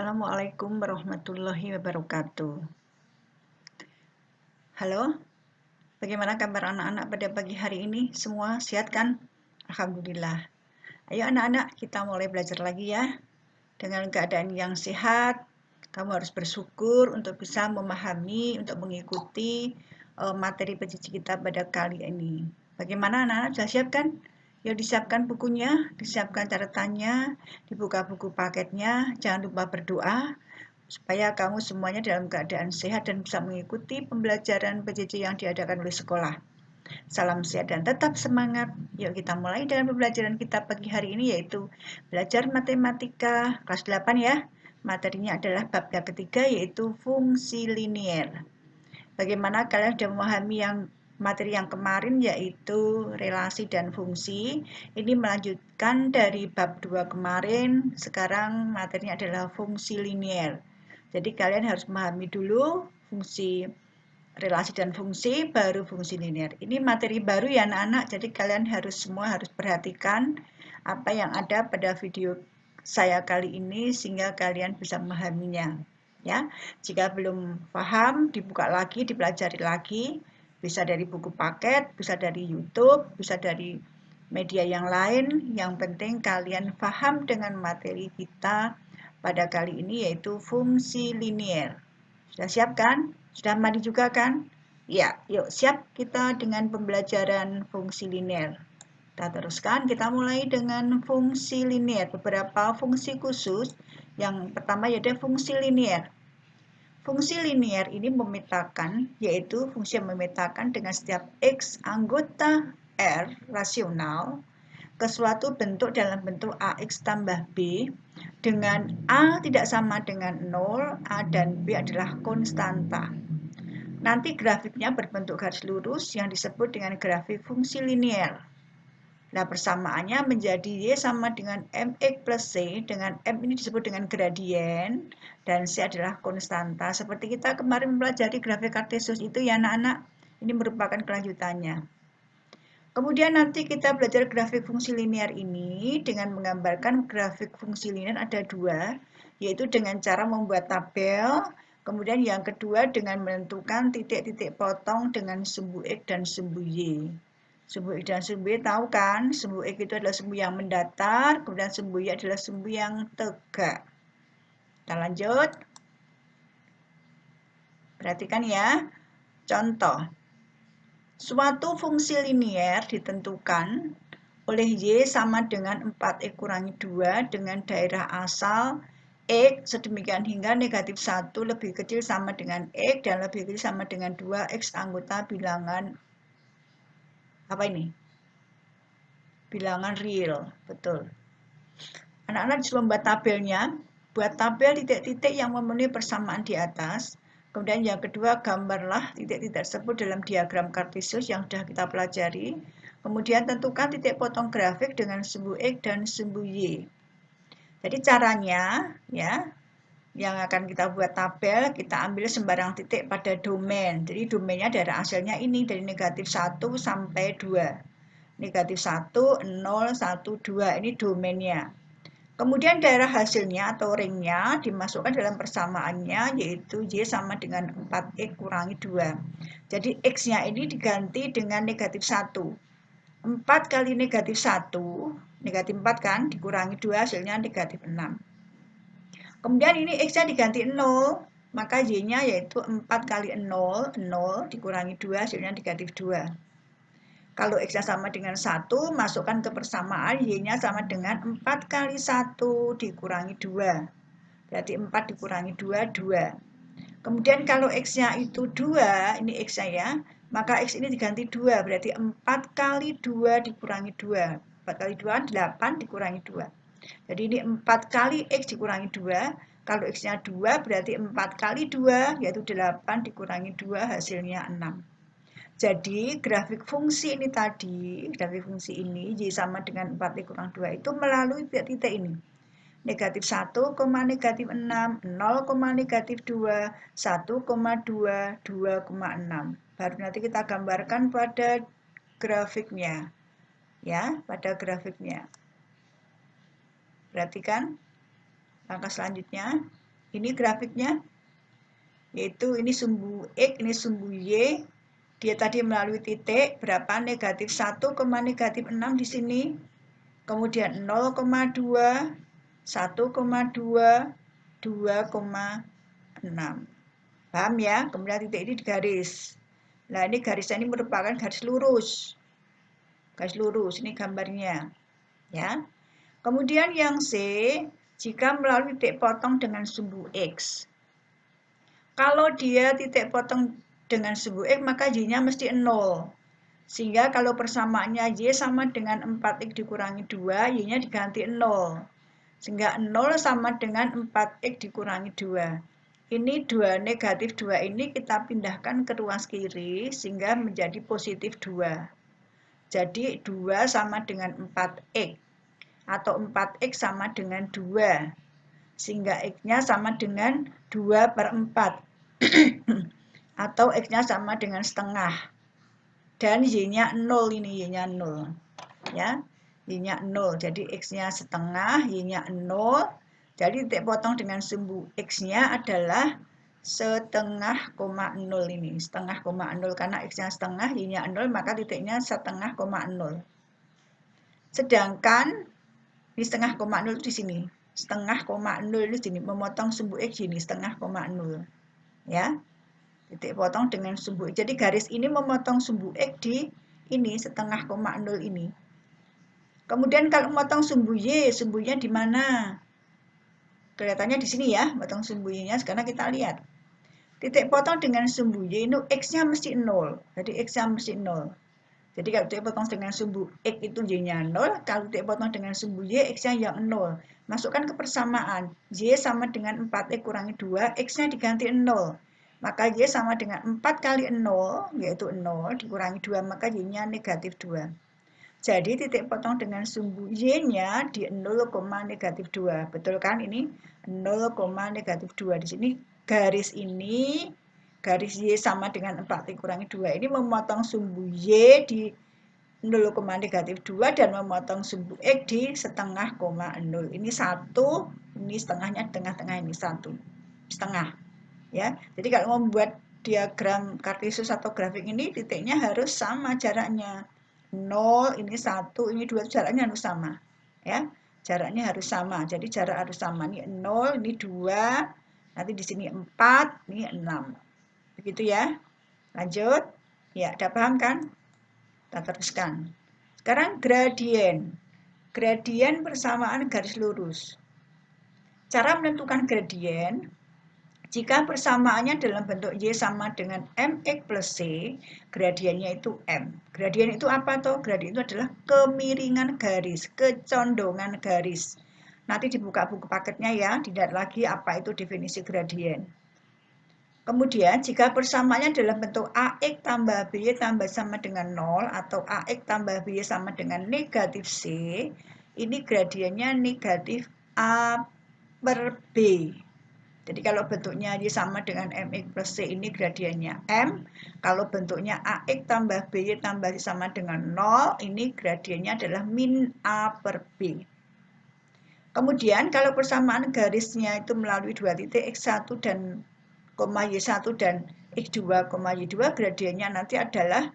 Assalamualaikum warahmatullahi wabarakatuh. Halo, bagaimana kabar anak-anak pada pagi hari ini? Semua sehat kan? Alhamdulillah. Ayo anak-anak, kita mulai belajar lagi ya. Dengan keadaan yang sehat, kamu harus bersyukur untuk bisa memahami, untuk mengikuti materi PJJ kita pada kali ini. Bagaimana anak-anak, sudah siap kan? Yuk disiapkan bukunya, disiapkan catatannya, dibuka buku paketnya, jangan lupa berdoa, supaya kamu semuanya dalam keadaan sehat dan bisa mengikuti pembelajaran PJJ yang diadakan oleh sekolah. Salam sehat dan tetap semangat. Yuk kita mulai dengan pembelajaran kita pagi hari ini, yaitu belajar matematika kelas 8 ya. Materinya adalah bab yang ketiga, yaitu fungsi linier. Bagaimana kalian sudah memahami materi yang kemarin, yaitu relasi dan fungsi. Ini melanjutkan dari bab 2 kemarin. Sekarang materinya adalah fungsi linier. Jadi kalian harus memahami dulu fungsi relasi dan fungsi, baru fungsi linier. Ini materi baru ya anak-anak, jadi kalian semua harus perhatikan apa yang ada pada video saya kali ini sehingga kalian bisa memahaminya. Ya, jika belum paham, dibuka lagi, dipelajari lagi, bisa dari buku paket, bisa dari YouTube, bisa dari media yang lain. Yang penting kalian paham dengan materi kita pada kali ini, yaitu fungsi linier. Sudah siap kan? Sudah mandi juga kan? Ya, yuk siap kita dengan pembelajaran fungsi linier. Kita teruskan, kita mulai dengan fungsi linier. Beberapa fungsi khusus. Yang pertama yaitu fungsi linier. Fungsi linier ini memetakan, yaitu fungsi yang memetakan dengan setiap X anggota R rasional ke suatu bentuk dalam bentuk AX tambah B dengan A tidak sama dengan 0, A dan B adalah konstanta. Nanti grafiknya berbentuk garis lurus yang disebut dengan grafik fungsi linier. Nah, persamaannya menjadi Y sama dengan MX plus C, dengan M ini disebut dengan gradien, dan C adalah konstanta. Seperti kita kemarin mempelajari grafik kartesius itu ya anak-anak, ini merupakan kelanjutannya. Kemudian nanti kita belajar grafik fungsi linier ini dengan menggambarkan grafik fungsi linier ada dua, yaitu dengan cara membuat tabel, kemudian yang kedua dengan menentukan titik-titik potong dengan sumbu X dan sumbu Y. Sumbu X dan sumbu Y tahu kan? Sumbu X itu adalah sumbu yang mendatar, kemudian sumbu Y adalah sumbu yang tegak. Kita lanjut. Perhatikan ya. Contoh. Suatu fungsi linier ditentukan oleh Y sama dengan 4X kurangi 2 dengan daerah asal X sedemikian hingga negatif 1 lebih kecil sama dengan X dan lebih kecil sama dengan 2X anggota bilangan apa ini? Bilangan real, betul. Anak-anak disuruh membuat tabelnya, buat tabel titik-titik yang memenuhi persamaan di atas. Kemudian yang kedua, gambarlah titik-titik tersebut dalam diagram kartesius yang sudah kita pelajari. Kemudian tentukan titik potong grafik dengan sumbu X dan sumbu Y. Jadi caranya, ya, yang akan kita buat tabel, kita ambil sembarang titik pada domain. Jadi domainnya dari hasilnya ini, dari negatif 1 sampai 2. Negatif 1, 0, 1, 2, ini domainnya. Kemudian daerah hasilnya atau ringnya dimasukkan dalam persamaannya, yaitu Y sama dengan 4X kurangi 2. Jadi X-nya ini diganti dengan negatif 1. 4 kali negatif 1, negatif 4 kan, dikurangi 2 hasilnya negatif 6. Kemudian ini X-nya diganti 0, maka Y-nya yaitu 4 kali 0, 0 dikurangi 2 hasilnya negatif 2. Kalau X-nya sama dengan 1, masukkan ke persamaan, Y-nya sama dengan 4 kali 1 dikurangi 2. Berarti 4 dikurangi 2, 2. Kemudian kalau X-nya itu 2, ini X-nya ya, maka X ini diganti 2, berarti 4 kali 2 dikurangi 2. 4 kali 2, 8 dikurangi 2. Jadi ini 4 kali X dikurangi 2. Kalau X-nya 2, berarti 4 kali 2, yaitu 8 dikurangi 2, hasilnya 6. Jadi grafik fungsi ini tadi, grafik fungsi ini Y sama dengan 4 kurang 2 itu melalui titik ini. Negatif 1, negatif 6, 0, negatif 2, 1, 2, 2,6. Baru nanti kita gambarkan pada grafiknya. Ya, pada grafiknya. Perhatikan langkah selanjutnya. Ini grafiknya, yaitu ini sumbu X, ini sumbu Y. Dia tadi melalui titik, berapa? Negatif 1, negatif 6 di sini. Kemudian 0,2, 1,2, 2,6. Paham ya? Kemudian titik ini digaris. Nah, ini garisnya ini merupakan garis lurus. Garis lurus, ini gambarnya. Ya. Kemudian yang C, jika melalui titik potong dengan sumbu X. Kalau dia titik potong dengan sumbu X, maka Y-nya mesti 0. Sehingga kalau persamaannya Y sama dengan 4X dikurangi 2, Y-nya diganti 0. Sehingga 0 sama dengan 4X dikurangi 2. Ini 2 negatif 2 ini kita pindahkan ke ruas kiri sehingga menjadi positif 2. Jadi 2 sama dengan 4X. Atau 4X sama dengan 2. Sehingga X-nya sama dengan 2/4. Atau X-nya sama dengan setengah. Dan Y-nya 0 ini, Y-nya 0. Ya, Y-nya 0. Jadi X-nya setengah, Y-nya 0. Jadi titik potong dengan sumbu X-nya adalah setengah koma 0 ini. Setengah koma 0 karena X-nya setengah, Y-nya 0, maka titiknya setengah koma 0. Sedangkan ini setengah koma 0 di sini. Setengah koma 0 di sini. Memotong sumbu X ini setengah koma 0. Ya. Titik potong dengan sumbu X. Jadi garis ini memotong sumbu X di ini setengah koma 0 ini. Kemudian kalau memotong sumbu Y, sumbunya di mana? Kelihatannya di sini ya, potong sumbu Y-nya. Sekarang kita lihat. Titik potong dengan sumbu Y itu X-nya mesti 0. Jadi X-nya mesti 0. Jadi kalau titik potong dengan sumbu X itu Y-nya 0. Kalau titik potong dengan sumbu Y, X-nya yang 0. Masukkan ke persamaan. Y sama dengan 4X kurangi 2, X-nya diganti 0. Maka Y sama dengan 4 kali 0, yaitu 0, dikurangi 2, maka Y-nya negatif 2. Jadi titik potong dengan sumbu Y-nya di 0, negatif 2. Betul kan ini? 0, negatif 2. Di sini garis ini, garis Y sama dengan 4 dikurangi 2. Ini memotong sumbu Y di 0, negatif 2 dan memotong sumbu X di setengah koma 0. Ini 1, ini setengahnya tengah-tengah ini 1. Setengah. Ya, jadi kalau membuat diagram kartesius atau grafik ini titiknya harus sama jaraknya. 0, ini 1, ini 2, jaraknya harus sama. Ya, jaraknya harus sama. Jadi jarak harus sama. Ini 0, ini 2, nanti di sini 4, ini 6. Begitu ya. Lanjut. Ya, udah paham kan? Kita teruskan. Sekarang gradien. Gradien persamaan garis lurus. Cara menentukan gradien, jika persamaannya dalam bentuk Y sama dengan MX plus C, gradiennya itu M. Gradien itu apa toh? Gradien itu adalah kemiringan garis, kecondongan garis. Nanti dibuka buku paketnya ya, dilihat lagi apa itu definisi gradien. Kemudian jika persamaannya dalam bentuk AX tambah BY tambah sama dengan 0 atau AX tambah BY sama dengan negatif C, ini gradiennya negatif A per B. Jadi kalau bentuknya Y sama dengan MX plus C ini gradiennya M. Kalau bentuknya AX tambah BY tambah C sama dengan 0, ini gradiennya adalah min A per B. Kemudian kalau persamaan garisnya itu melalui dua titik X1 dan Y1 dan X2, Y2, gradiennya nanti adalah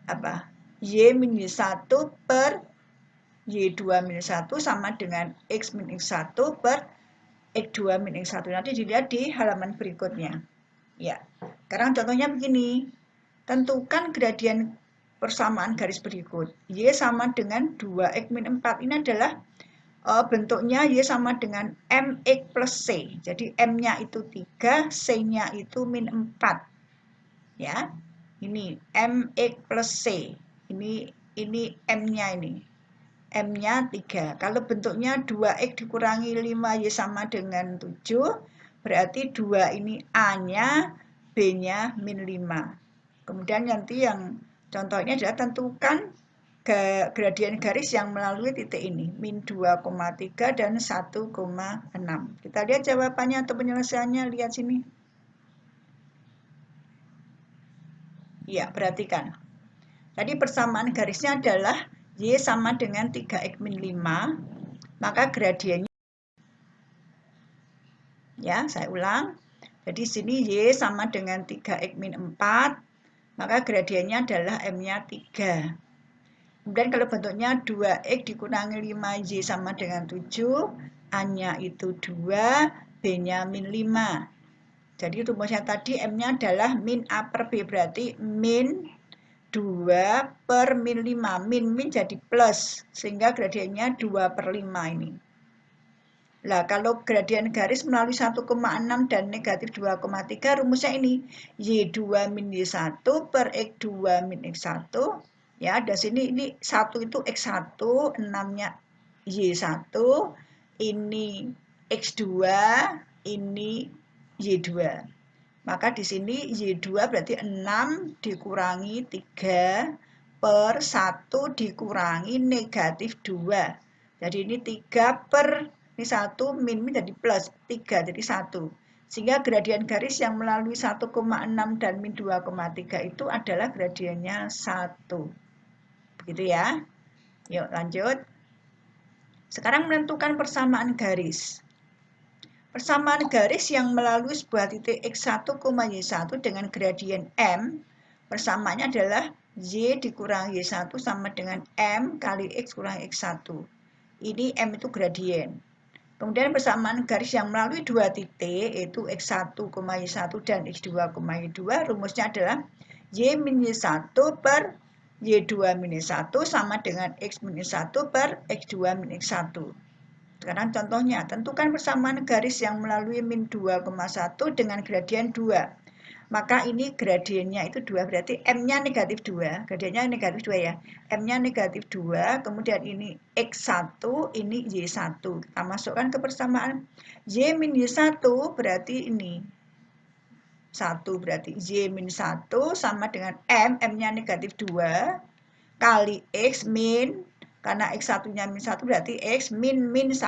apa? Y min Y1 per Y2 min 1 sama dengan X min X1 per X2 min X1. Nanti dilihat di halaman berikutnya. Ya, sekarang contohnya begini. Tentukan gradien persamaan garis berikut. Y sama dengan 2X min 4. Ini adalah bentuknya Y sama dengan MX plus C. Jadi M-nya itu 3, C-nya itu min 4. Ya, ini MX plus C. Ini M-nya ini. M-nya 3. Kalau bentuknya 2X dikurangi 5Y sama dengan 7, berarti 2 ini A-nya, B-nya min 5. Kemudian nanti yang contoh ini adalah tentukan gradien garis yang melalui titik ini, min 2,3 dan 1,6. Kita lihat jawabannya atau penyelesaiannya, lihat sini. Ya, perhatikan. Tadi persamaan garisnya adalah Y sama dengan 3X min 5, maka gradiennya Ya, saya ulang. Jadi sini Y sama dengan 3X min 4, maka gradiennya adalah M-nya 3. Kemudian kalau bentuknya 2X dikurangi 5Y sama dengan 7, A-nya itu 2, B-nya min 5. Jadi rumusnya tadi M-nya adalah min A per B, berarti min 2 per min 5. Min jadi plus, sehingga gradiennya 2 per 5 ini. Nah, kalau gradien garis melalui 1,6 dan negatif 2,3, rumusnya ini. Y2 min Y1 per X2 min X1. Ya, dan sini ini 1 itu X1, 6-nya Y1. Ini X2, ini Y2. Maka di sini Y2 berarti 6 dikurangi 3 per 1 dikurangi negatif 2. Jadi ini 3 per ini 1 min jadi plus 3 jadi 1. Sehingga gradien garis yang melalui 1,6 dan min 2,3 itu adalah gradiennya 1. Begitu ya. Yuk lanjut. Sekarang menentukan persamaan garis. Persamaan garis yang melalui sebuah titik X1, Y1 dengan gradien M, persamaannya adalah Y dikurangi Y1 sama dengan M kali X kurangi X1. Ini M itu gradien. Kemudian persamaan garis yang melalui dua titik, yaitu X1, Y1 dan X2, Y2, rumusnya adalah Y min Y1 per Y2 min Y1 sama dengan X min Y1 per X2 min X1. Sekarang contohnya, tentukan persamaan garis yang melalui min 2,1 dengan gradien 2. Maka ini gradiennya itu 2, berarti M-nya negatif 2. Gradiennya negatif 2 ya. M-nya negatif 2, kemudian ini X1, ini Y1. Kita masukkan ke persamaan. Y min Y1 berarti ini. 1 berarti Y min 1 sama dengan M, M-nya negatif 2, kali X min, karena X1-nya min 1 berarti X min 1.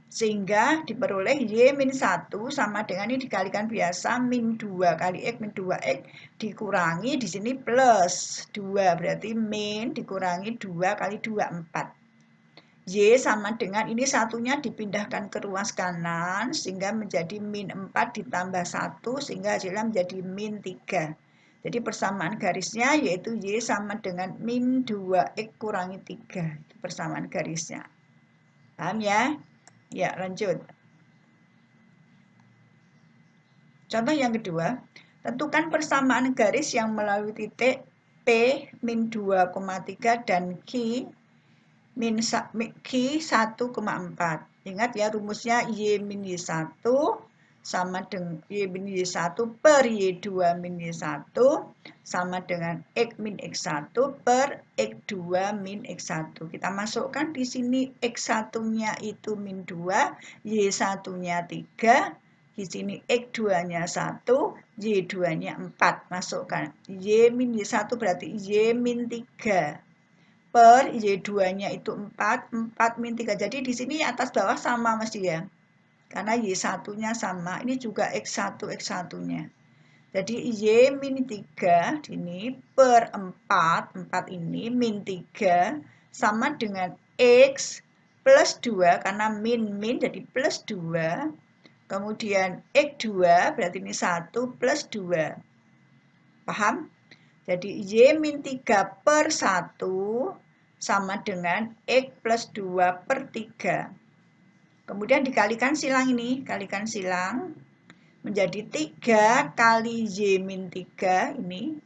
Sehingga diperoleh Y min 1 sama dengan ini dikalikan biasa min 2 kali X min 2X dikurangi di sini plus 2 berarti min dikurangi 2 kali 2 4. Y sama dengan ini satunya dipindahkan ke ruas kanan sehingga menjadi min 4 ditambah 1 sehingga hasilnya menjadi min 3. Jadi persamaan garisnya yaitu Y sama dengan min 2X kurangi 3. Itu persamaan garisnya. Paham ya? Ya, lanjut. Contoh yang kedua, tentukan persamaan garis yang melalui titik P min 2,3 dan Q min 1,4. Ingat ya rumusnya Y min Y1 sama dengan Y min Y1 per Y2 min Y1 sama dengan X min X1 per X2 min X1. Kita masukkan di sini X1-nya itu min 2, Y1-nya 3, di sini X2-nya 1, Y2-nya 4. Masukkan. Y min Y1 berarti Y min 3. Per Y2-nya itu 4, 4 min 3. Jadi di sini atas bawah sama mesti ya. Karena Y1-nya sama. Ini juga X1, X1-nya. Jadi Y min 3 ini per 4, 4 ini min 3 sama dengan X plus 2 karena min jadi plus 2. Kemudian X2 berarti ini 1 plus 2. Paham? Jadi Y min 3 per 1 sama dengan X plus 2 per 3. Kemudian dikalikan silang ini. Kalikan silang menjadi 3 kali Y min 3 ini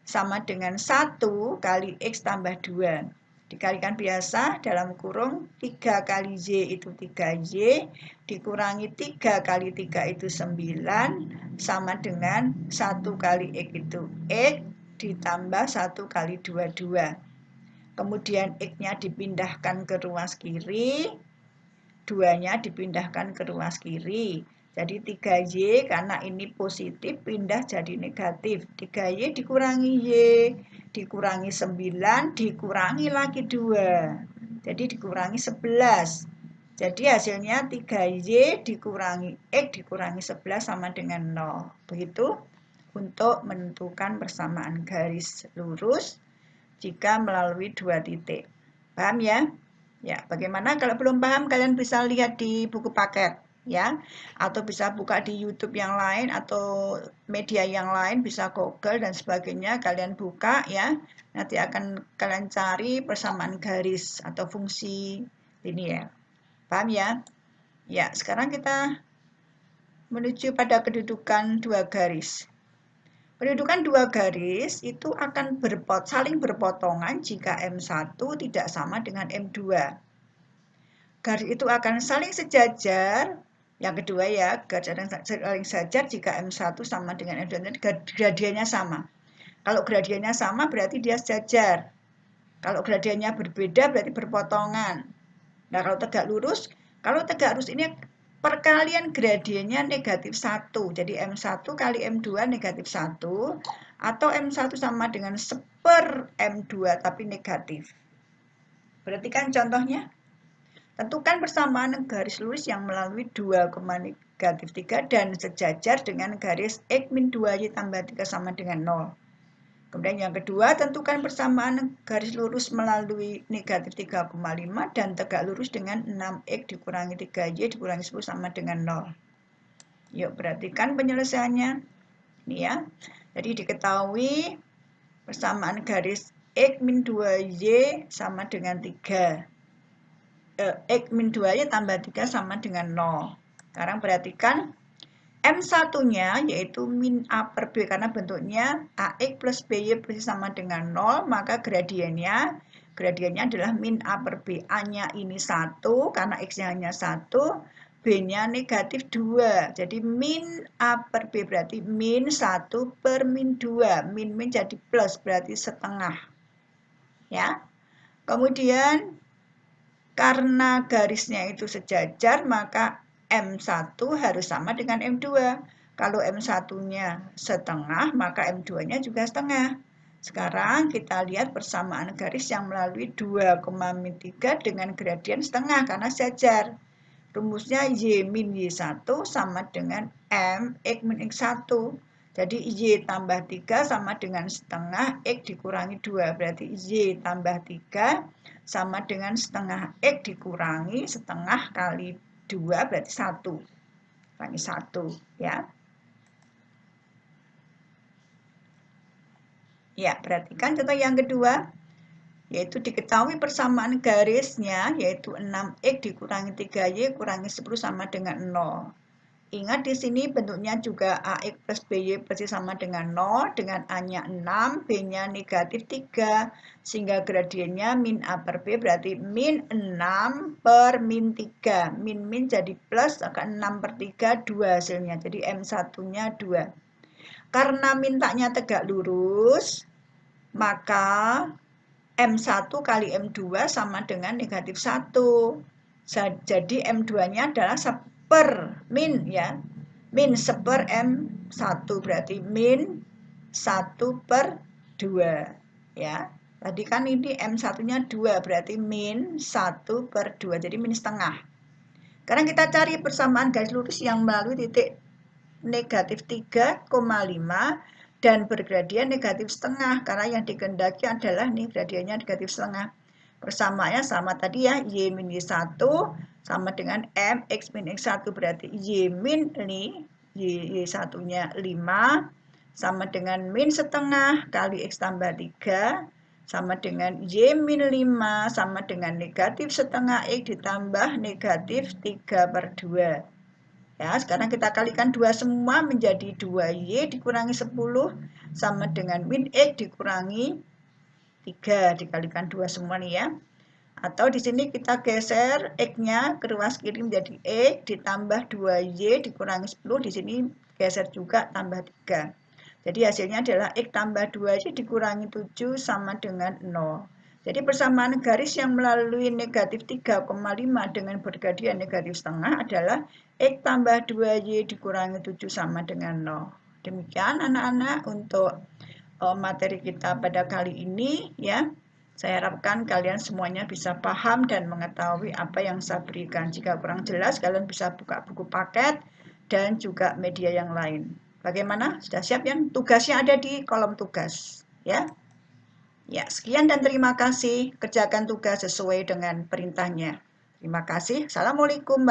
sama dengan 1 kali X tambah 2. Dikalikan biasa dalam kurung 3 kali Y itu 3Y dikurangi 3 kali 3 itu 9 sama dengan 1 kali X itu X ditambah 1 kali 2 kemudian X-nya dipindahkan ke ruas kiri 2-nya dipindahkan ke ruas kiri jadi 3Y karena ini positif pindah jadi negatif. 3Y dikurangi Y, dikurangi 9, dikurangi lagi 2. Jadi dikurangi 11. Jadi hasilnya 3Y dikurangi X dikurangi 11 sama dengan 0. Begitu untuk menentukan persamaan garis lurus jika melalui dua titik. Paham ya? Ya, bagaimana kalau belum paham kalian bisa lihat di buku paket. ya, atau bisa buka di YouTube yang lain atau media yang lain, bisa Google dan sebagainya, kalian buka ya, nanti akan kalian cari persamaan garis atau fungsi linear. Paham ya? Ya, sekarang kita menuju pada kedudukan dua garis. Kedudukan dua garis itu akan saling berpotongan jika M1 tidak sama dengan M2. Garis itu akan saling sejajar. Yang kedua ya, garis saling sejajar jika M1 sama dengan M2, gradiennya sama. Kalau gradiennya sama berarti dia sejajar. Kalau gradiennya berbeda berarti berpotongan. Nah, kalau tegak lurus ini perkalian gradiennya negatif 1. Jadi M1 kali M2 negatif 1. Atau M1 sama dengan seper M2 tapi negatif. Perhatikan contohnya. Tentukan persamaan garis lurus yang melalui 2, negatif 3 dan sejajar dengan garis X min 2Y tambah 3 sama dengan 0. Kemudian yang kedua, tentukan persamaan garis lurus melalui negatif 3,5 dan tegak lurus dengan 6X dikurangi 3Y dikurangi 10 sama dengan 0. Yuk, perhatikan penyelesaiannya. Ini ya. Jadi diketahui persamaan garis X min 2Y sama dengan 3. X min 2Y tambah 3 sama dengan 0. Sekarang perhatikan M1-nya yaitu min A per B karena bentuknya AX plus BY persis sama dengan 0, maka gradiennya adalah min A per B. A-nya ini 1 karena X-nya hanya 1, B-nya negatif 2. Jadi min A per B berarti min 1 per min 2. Min jadi plus berarti setengah. Ya. Kemudian karena garisnya itu sejajar, maka M1 harus sama dengan M2. Kalau M1-nya setengah, maka M2-nya juga setengah. Sekarang kita lihat persamaan garis yang melalui 2,3 dengan gradien setengah karena sejajar. Rumusnya Y min Y1 sama dengan M X min X1. Jadi Y tambah 3 sama dengan setengah X dikurangi 2. Berarti Y tambah 3 sama dengan setengah X dikurangi setengah kali 2 berarti 1. Kurangi 1 ya. Ya, perhatikan contoh yang kedua. Yaitu diketahui persamaan garisnya yaitu 6X dikurangi 3Y kurangi 10 sama dengan 0. Ingat di sini bentuknya juga AX plus BY persis sama dengan 0, dengan A-nya 6, B-nya negatif 3, sehingga gradiennya min A per B berarti min 6 per min 3. Min jadi plus, akan 6 per 3, 2 hasilnya. Jadi M1-nya 2. Karena mintanya tegak lurus, maka M1 kali M2 sama dengan negatif 1. Jadi M2-nya adalah seper min ya. Min seper M1 berarti min 1 per 2 ya. Tadi kan ini M1-nya 2 berarti min 1 per 2. Jadi min setengah. Sekarang kita cari persamaan garis lurus yang melalui titik negatif 3,5 dan bergradien negatif setengah karena yang dikehendaki adalah nih gradiennya negatif setengah. Persamaannya sama tadi ya, Y min Y1 sama dengan M X min X1 berarti Y min ini Y1-nya 5 sama dengan min setengah kali X tambah 3 sama dengan Y min 5 sama dengan negatif setengah X ditambah negatif 3 per 2. Ya, sekarang kita kalikan 2 semua menjadi 2Y dikurangi 10 sama dengan min X dikurangi 3 dikalikan 2 semua nih ya. Atau di sini kita geser X-nya ke ruas kiri menjadi X ditambah 2Y dikurangi 10, di sini geser juga tambah 3. Jadi hasilnya adalah X tambah 2Y dikurangi 7 sama dengan 0. Jadi persamaan garis yang melalui negatif 3,5 dengan bergradien negatif setengah adalah X tambah 2Y dikurangi 7 sama dengan 0. Demikian anak-anak untuk materi kita pada kali ini ya. Saya harapkan kalian semuanya bisa paham dan mengetahui apa yang saya berikan. Jika kurang jelas, kalian bisa buka buku paket dan juga media yang lain. Bagaimana? Sudah siap ya? Tugasnya ada di kolom tugas ya. Ya, sekian dan terima kasih. Kerjakan tugas sesuai dengan perintahnya. Terima kasih. Assalamualaikum.